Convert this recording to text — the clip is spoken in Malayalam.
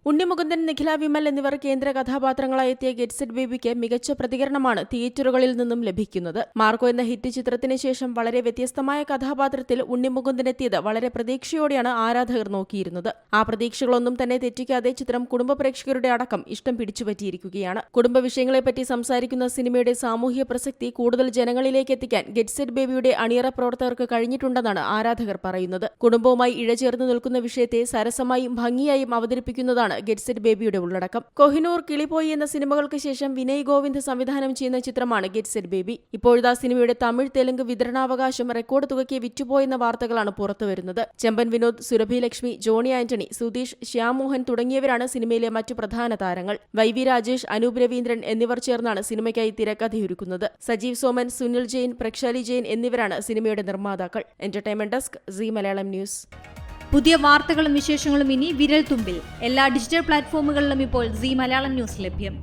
ഉണ്ണിമുകുന്ദൻ, നിഖില വിമൽ എന്നിവർ കേന്ദ്ര കഥാപാത്രങ്ങളായി എത്തിയ ഗെറ്റ് സെറ്റ് ബേബിക്ക് മികച്ച പ്രതികരണമാണ് തിയേറ്ററുകളിൽ നിന്നും ലഭിക്കുന്നത്. മാർക്കോ എന്ന ഹിറ്റ് ചിത്രത്തിന് ശേഷം വളരെ വ്യത്യസ്തമായ കഥാപാത്രത്തിൽ ഉണ്ണിമുകുന്ദൻ എത്തിയത് വളരെ പ്രതീക്ഷയോടെയാണ് ആരാധകർ നോക്കിയിരുന്നത്. ആ പ്രതീക്ഷകളൊന്നും തന്നെ തെറ്റിക്കാതെ ചിത്രം കുടുംബ പ്രേക്ഷകരുടെ അടക്കം ഇഷ്ടം പിടിച്ചുപറ്റിയിരിക്കുകയാണ്. കുടുംബ വിഷയങ്ങളെപ്പറ്റി സംസാരിക്കുന്ന സിനിമയുടെ സാമൂഹ്യ പ്രസക്തി കൂടുതൽ ജനങ്ങളിലേക്ക് എത്തിക്കാൻ ഗെറ്റ് സെറ്റ് ബേബിയുടെ അണിയറ പ്രവർത്തകർക്ക് കഴിഞ്ഞിട്ടുണ്ടെന്നാണ് ആരാധകർ പറയുന്നത്. കുടുംബവുമായി ഇഴചേർന്ന് നിൽക്കുന്ന വിഷയത്തെ സരസമായും ഭംഗിയായും അവതരിപ്പിക്കുന്നതാണ് ഗെറ്റ് സെറ്റ് ബേബിയുടെ ഉള്ളടക്കം. കൊഹിനൂർ, കിളിപോയി എന്ന സിനിമകൾക്ക് ശേഷം വിനയ് ഗോവിന്ദ് സംവിധാനം ചെയ്യുന്ന ചിത്രമാണ് ഗെറ്റ് സെറ്റ് ബേബി. ഇപ്പോഴത്തെ സിനിമയുടെ തമിഴ്, തെലുങ്ക് വിതരണാവകാശം റെക്കോർഡ് തുകയ്ക്ക് വിറ്റുപോയെന്ന വാർത്തകളാണ് പുറത്തുവരുന്നത്. ചെമ്പൻ വിനോദ്, സുരഭി ലക്ഷ്മി, ജോണി ആന്റണി, സുധീഷ്, ശ്യാം മോഹൻ തുടങ്ങിയവരാണ് സിനിമയിലെ മറ്റു പ്രധാന താരങ്ങൾ. വൈവി രാജേഷ്, അനൂപ് രവീന്ദ്രൻ എന്നിവർ ചേർന്നാണ് സിനിമയ്ക്കായി തിരക്കഥയൊരുക്കുന്നത്. സജീവ് സോമൻ, സുനിൽ ജെയിൻ, പ്രക്ഷാലി ജെയിൻ എന്നിവരാണ് സിനിമയുടെ നിർമ്മാതാക്കൾ. Entertainment desk, Zee Malayalam news. പുതിയ വാർത്തകളും വിശേഷങ്ങളും ഇനി വിരൽ തുമ്പിൽ. എല്ലാ ഡിജിറ്റൽ പ്ലാറ്റ്ഫോമുകളിലും ഇപ്പോൾ സീ മലയാളം ന്യൂസ് ലഭ്യം.